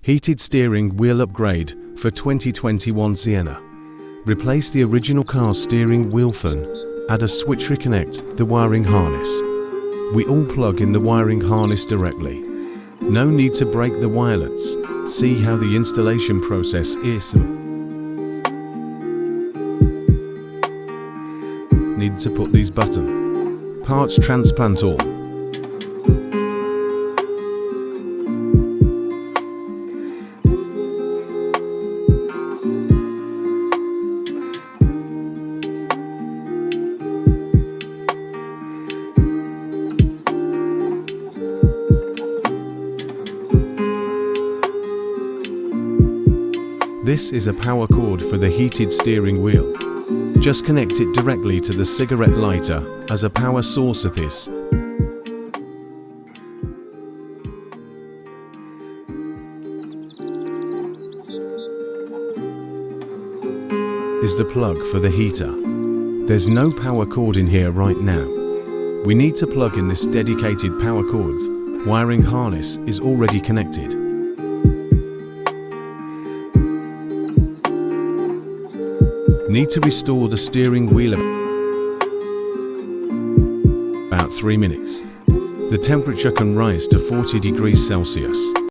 Heated steering wheel upgrade for 2021 Sienna. Replace the original car's steering wheel fan. Add a switch to reconnect the wiring harness. We all plug in the wiring harness directly. No need to break the wirelets. See how the installation process is. Need to put these button. Parts transplant all. This is a power cord for the heated steering wheel. Just connect it directly to the cigarette lighter as a power source of this. Is the plug for the heater. There's no power cord in here right now. We need to plug in this dedicated power cord. Wiring harness is already connected. Need to restore the steering wheel about 3 minutes. The temperature can rise to 40 degrees Celsius.